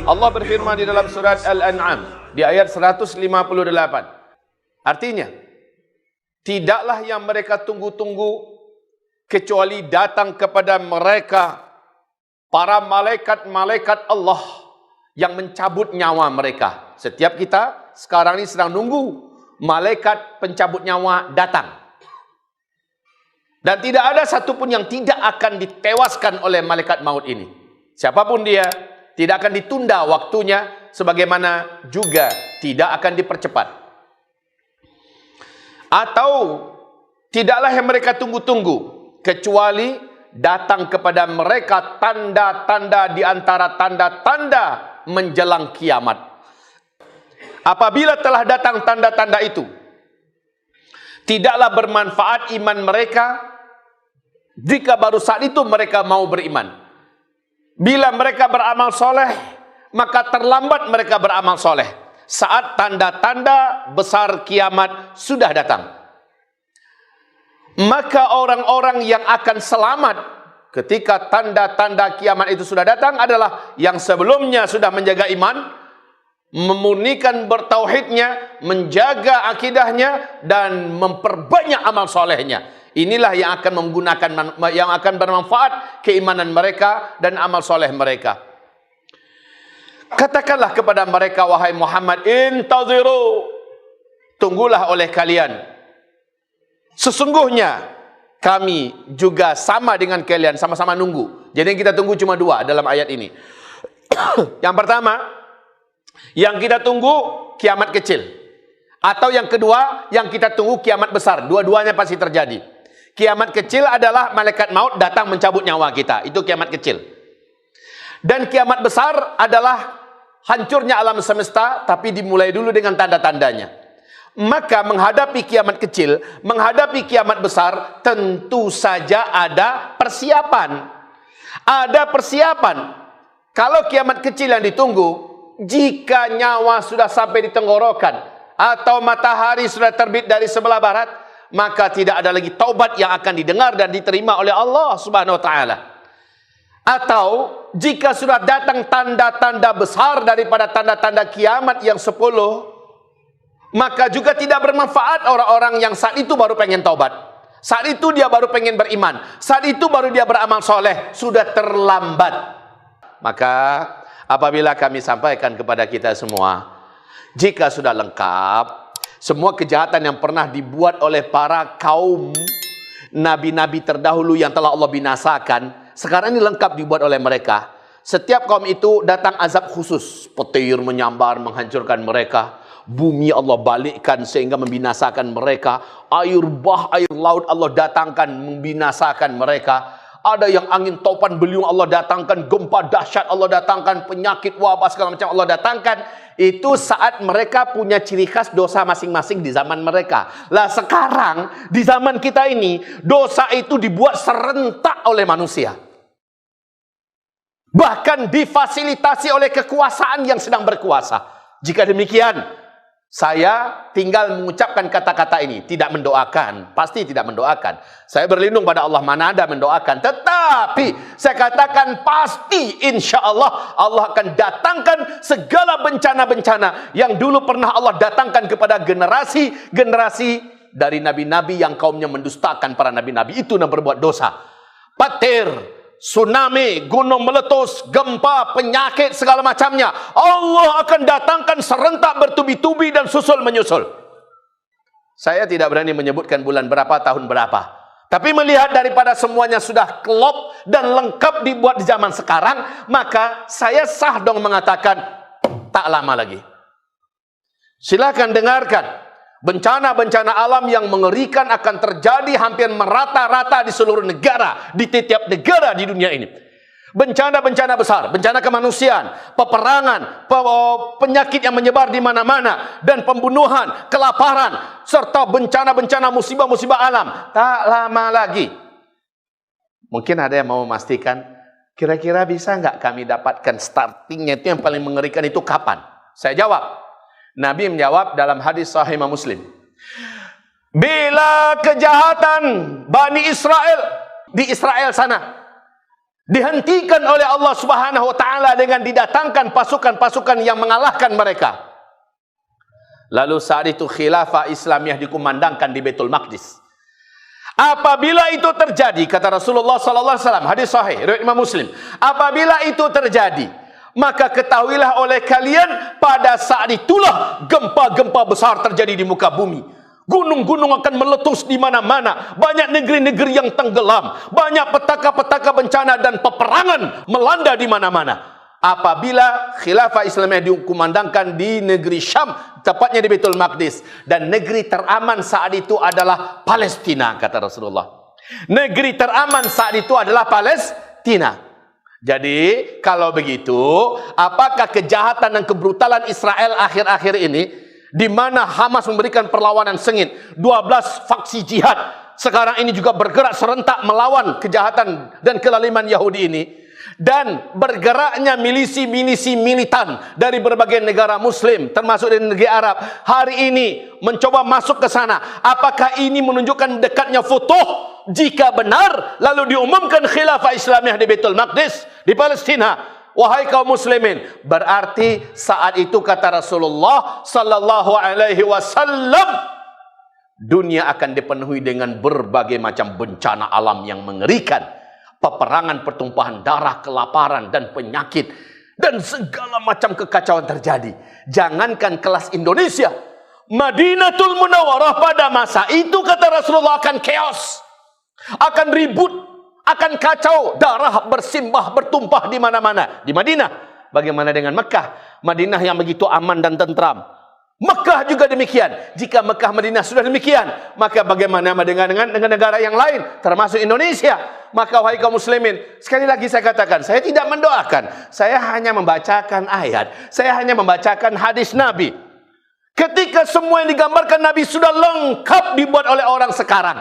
Allah berfirman di dalam surat Al-An'am di ayat 158. Artinya, tidaklah yang mereka tunggu-tunggu kecuali datang kepada mereka para malaikat-malaikat Allah yang mencabut nyawa mereka. Setiap kita sekarang ini sedang nunggu malaikat pencabut nyawa datang. Dan tidak ada satupun yang tidak akan ditewaskan oleh malaikat maut ini. Siapapun dia, tidak akan ditunda waktunya, sebagaimana juga tidak akan dipercepat. Atau tidaklah yang mereka tunggu-tunggu kecuali datang kepada mereka tanda-tanda di antara tanda-tanda menjelang kiamat. Apabila telah datang tanda-tanda itu, tidaklah bermanfaat iman mereka jika baru saat itu mereka mau beriman. Bila mereka beramal soleh, maka terlambat mereka beramal soleh saat tanda-tanda besar kiamat sudah datang. Maka orang-orang yang akan selamat ketika tanda-tanda kiamat itu sudah datang adalah yang sebelumnya sudah menjaga iman, memurnikan bertauhidnya, menjaga akidahnya, dan memperbanyak amal solehnya. Inilah yang akan menggunakan, yang akan bermanfaat keimanan mereka dan amal soleh mereka. Katakanlah kepada mereka, wahai Muhammad, intaziru, tunggulah oleh kalian. Sesungguhnya kami juga sama dengan kalian, sama-sama nunggu. Jadi yang kita tunggu cuma dua dalam ayat ini. Yang pertama, yang kita tunggu kiamat kecil. Atau yang kedua, yang kita tunggu kiamat besar. Dua-duanya pasti terjadi. Kiamat kecil adalah malaikat maut datang mencabut nyawa kita. Itu kiamat kecil. Dan kiamat besar adalah hancurnya alam semesta, tapi dimulai dulu dengan tanda-tandanya. Maka menghadapi kiamat kecil, menghadapi kiamat besar, tentu saja ada persiapan. Ada persiapan. Kalau kiamat kecil yang ditunggu, jika nyawa sudah sampai di tenggorokan, atau matahari sudah terbit dari sebelah barat, maka tidak ada lagi taubat yang akan didengar dan diterima oleh Allah Subhanahu wa Ta'ala. Atau jika sudah datang tanda-tanda besar daripada tanda-tanda kiamat yang 10, maka juga tidak bermanfaat orang-orang yang saat itu baru pengen taubat. Saat itu dia baru pengen beriman. Saat itu baru dia beramal soleh. Sudah terlambat. Maka apabila kami sampaikan kepada kita semua, jika sudah lengkap semua kejahatan yang pernah dibuat oleh para kaum nabi-nabi terdahulu yang telah Allah binasakan, sekarang ini lengkap dibuat oleh mereka. Setiap kaum itu datang azab khusus. Petir menyambar menghancurkan mereka. Bumi Allah balikkan sehingga membinasakan mereka. Air bah, air laut Allah datangkan membinasakan mereka. Ada yang angin topan beliung Allah datangkan, gempa dahsyat Allah datangkan, penyakit wabah segala macam Allah datangkan. Itu saat mereka punya ciri khas dosa masing-masing di zaman mereka. Lah sekarang di zaman kita ini, dosa itu dibuat serentak oleh manusia. Bahkan difasilitasi oleh kekuasaan yang sedang berkuasa. Jika demikian, saya tinggal mengucapkan kata-kata ini, tidak mendoakan, pasti tidak mendoakan. Saya berlindung pada Allah, mana ada mendoakan. Tetapi saya katakan pasti insya Allah Allah akan datangkan segala bencana-bencana yang dulu pernah Allah datangkan kepada generasi-generasi dari nabi-nabi yang kaumnya mendustakan para nabi-nabi itu dan berbuat dosa. Petir, tsunami, gunung meletus, gempa, penyakit, segala macamnya Allah akan datangkan serentak bertubi-tubi dan susul menyusul. Saya tidak berani menyebutkan bulan berapa, tahun berapa, tapi melihat daripada semuanya sudah klop dan lengkap dibuat di zaman sekarang, maka saya sah dong mengatakan tak lama lagi. Silakan dengarkan. Bencana-bencana alam yang mengerikan akan terjadi hampir merata-rata di seluruh negara, di tiap negara di dunia ini. Bencana-bencana besar, bencana kemanusiaan, peperangan, penyakit yang menyebar di mana-mana, dan pembunuhan, kelaparan, serta bencana-bencana musibah-musibah alam. Tak lama lagi. Mungkin ada yang mau memastikan, kira-kira bisa nggak kami dapatkan startingnya itu yang paling mengerikan itu kapan? Saya jawab. Nabi menjawab dalam hadis Sahih Muslim. Bila kejahatan Bani Israel di Israel sana dihentikan oleh Allah Subhanahu wa taala dengan didatangkan pasukan-pasukan yang mengalahkan mereka. Lalu saat itu khilafah Islamiyah dikumandangkan di Baitul Maqdis. Apabila itu terjadi, kata Rasulullah sallallahu alaihi wasallam, hadis sahih riwayat Imam Muslim, apabila itu terjadi, maka ketahuilah oleh kalian pada saat itulah gempa-gempa besar terjadi di muka bumi. Gunung-gunung akan meletus di mana-mana. Banyak negeri-negeri yang tenggelam. Banyak petaka-petaka bencana dan peperangan melanda di mana-mana. Apabila khilafah Islamiyah dikumandangkan di negeri Syam, tepatnya di Baitul Maqdis, dan negeri teraman saat itu adalah Palestina, kata Rasulullah. Negeri teraman saat itu adalah Palestina. Jadi, kalau begitu, apakah kejahatan dan kebrutalan Israel akhir-akhir ini, di mana Hamas memberikan perlawanan sengit, 12 faksi jihad sekarang ini juga bergerak serentak melawan kejahatan dan kelaliman Yahudi ini, dan bergeraknya milisi-milisi militan dari berbagai negara muslim termasuk dari negeri Arab hari ini mencoba masuk ke sana. Apakah ini menunjukkan dekatnya futuh? Jika benar, lalu diumumkan khilafah Islamiyah di Baitul Maqdis, di Palestina, wahai kaum muslimin, berarti saat itu kata Rasulullah sallallahu alaihi wasallam, dunia akan dipenuhi dengan berbagai macam bencana alam yang mengerikan, peperangan, pertumpahan darah, kelaparan dan penyakit, dan segala macam kekacauan terjadi. Jangankan kelas Indonesia, Madinatul Munawwarah pada masa itu kata Rasulullah akan chaos, akan ribut, akan kacau, darah bersimbah, bertumpah di mana-mana. Di Madinah, bagaimana dengan Mekah? Madinah yang begitu aman dan tentram. Mekah juga demikian. Jika Mekah Madinah sudah demikian, maka bagaimana dengan negara yang lain, termasuk Indonesia? Maka wahai kaum muslimin, sekali lagi saya katakan, saya tidak mendoakan, saya hanya membacakan ayat, saya hanya membacakan hadis Nabi. Ketika semua yang digambarkan Nabi sudah lengkap dibuat oleh orang sekarang.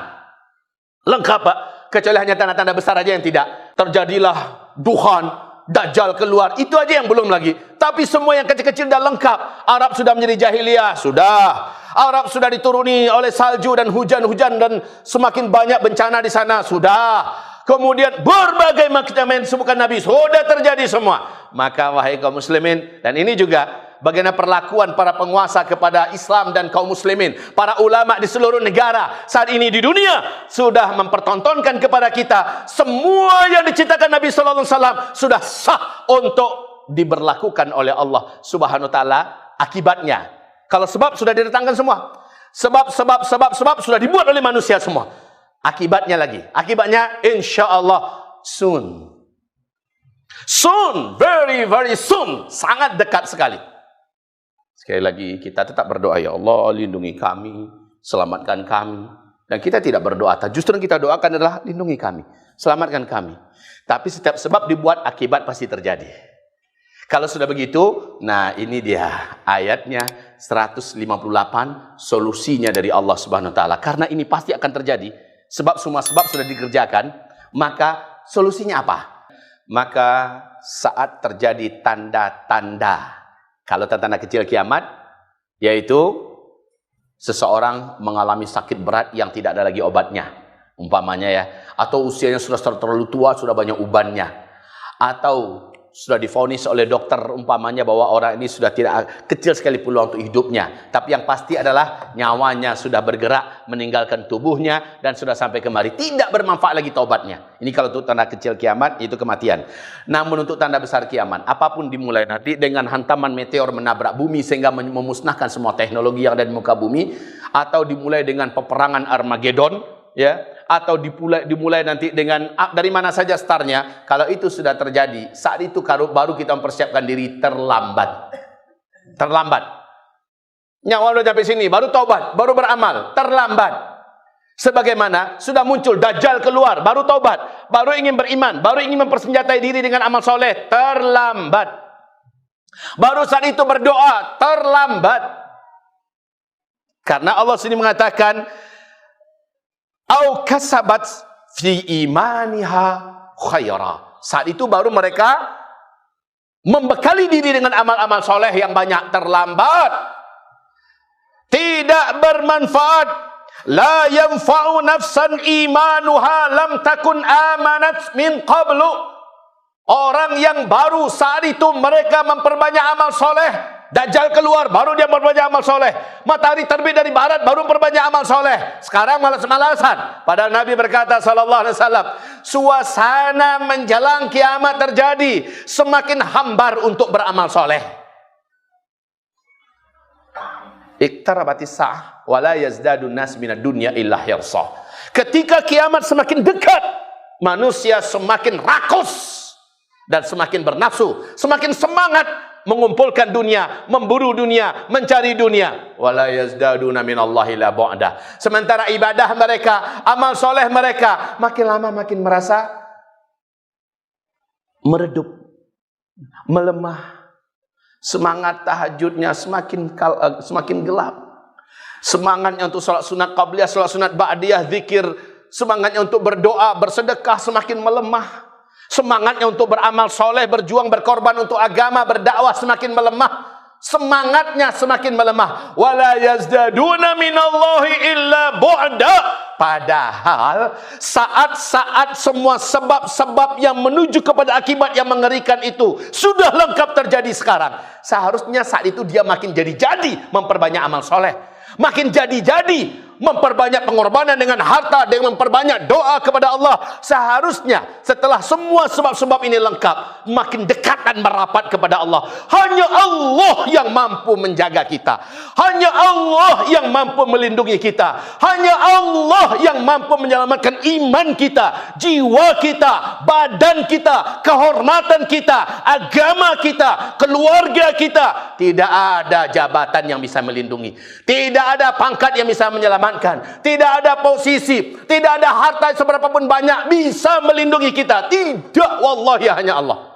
Lengkap, Pak. Kecuali hanya tanda-tanda besar aja yang tidak. Terjadilah duhan, Dajjal keluar. Itu aja yang belum lagi. Tapi semua yang kecil-kecil dah lengkap. Arab sudah menjadi jahiliyah. Sudah. Arab sudah dituruni oleh salju dan hujan-hujan dan semakin banyak bencana di sana. Sudah. Kemudian berbagai macam yang disebutkan Nabi sudah terjadi semua. Maka wahai kaum muslimin, dan ini juga bagaimana perlakuan para penguasa kepada Islam dan kaum muslimin, para ulama di seluruh negara saat ini di dunia sudah mempertontonkan kepada kita semua yang diciptakan Nabi sallallahu alaihi wasallam sudah sah untuk diberlakukan oleh Allah Subhanahu wa taala akibatnya. Kalau sebab sudah didatangkan semua. Sebab sudah dibuat oleh manusia semua. Akibatnya lagi. Akibatnya insyaallah soon. Soon, very very soon, sangat dekat sekali. Sekali lagi kita tetap berdoa, ya Allah lindungi kami, selamatkan kami. Dan kita tidak berdoa, justru yang kita doakan adalah lindungi kami, selamatkan kami. Tapi setiap sebab dibuat, akibat pasti terjadi. Kalau sudah begitu, nah ini dia ayatnya 158, solusinya dari Allah Subhanahu wa taala. Karena ini pasti akan terjadi, sebab semua sebab sudah dikerjakan, maka solusinya apa? Maka saat terjadi tanda-tanda, kalau tanda-tanda kecil kiamat, yaitu seseorang mengalami sakit berat yang tidak ada lagi obatnya, umpamanya ya, atau usianya sudah terlalu tua, sudah banyak ubannya, atau sudah divonis oleh dokter umpamanya bahwa orang ini sudah tidak, kecil sekali peluang untuk hidupnya, tapi yang pasti adalah nyawanya sudah bergerak meninggalkan tubuhnya dan sudah sampai kemari, tidak bermanfaat lagi taubatnya. Ini kalau untuk tanda kecil kiamat, itu kematian. Namun untuk tanda besar kiamat, apapun dimulai nanti dengan hantaman meteor menabrak bumi sehingga memusnahkan semua teknologi yang ada di muka bumi, atau dimulai dengan peperangan Armageddon, ya, atau dimulai nanti dengan dari mana saja startnya. Kalau itu sudah terjadi, saat itu baru kita mempersiapkan diri terlambat. Nyawa udah sampai sini, baru taubat, baru beramal, terlambat. Sebagaimana sudah muncul Dajjal keluar, baru taubat, baru ingin beriman, baru ingin mempersenjatai diri dengan amal soleh, terlambat. Baru saat itu berdoa, terlambat. Karena Allah sini mengatakan, au kasabat fi imaniha khaira. Saat itu baru mereka membekali diri dengan amal-amal soleh yang banyak, terlambat. Tidak bermanfaat. La yanfa'u nafsan imanuha lam takun amanat min qablu. Orang yang baru saat itu mereka memperbanyak amal soleh, Dajjal keluar, baru dia memperbanyak amal soleh. Matahari terbit dari barat, baru memperbanyak amal soleh. Sekarang malas-malasan. Padahal Nabi berkata sallallahu alaihi wasallam, suasana menjelang kiamat terjadi, semakin hambar untuk beramal soleh. Iqtarabatis sa'ah wa la yazdadu nas minad dunya illa hirsa. Ketika kiamat semakin dekat, manusia semakin rakus dan semakin bernafsu, semakin semangat mengumpulkan dunia, memburu dunia, mencari dunia. Wala yazdaduna minallahi la bu'da. Sementara ibadah mereka, amal soleh mereka makin lama makin merasa meredup, melemah. Semangat tahajudnya semakin gelap. Semangatnya untuk salat sunat qabliyah, salat sunat ba'diyah, zikir, semangatnya untuk berdoa, bersedekah semakin melemah. Semangatnya untuk beramal soleh, berjuang, berkorban untuk agama, berdakwah semakin melemah. Semangatnya semakin melemah. Wala yazdaduna minallahi illa bu'da. Padahal saat-saat semua sebab-sebab yang menuju kepada akibat yang mengerikan itu sudah lengkap terjadi sekarang. Seharusnya saat itu dia makin jadi-jadi memperbanyak amal soleh, makin jadi-jadi memperbanyak pengorbanan dengan harta, dengan memperbanyak doa kepada Allah. Seharusnya setelah semua sebab-sebab ini lengkap, makin dekat dan merapat kepada Allah. Hanya Allah yang mampu menjaga kita, hanya Allah yang mampu melindungi kita, hanya Allah yang mampu menyelamatkan iman kita, jiwa kita, badan kita, kehormatan kita, agama kita, keluarga kita. Tidak ada jabatan yang bisa melindungi, tidak ada pangkat yang bisa menyelamatkan, tidak ada posisi, tidak ada harta seberapapun banyak bisa melindungi kita. Tidak, wallahi hanya Allah.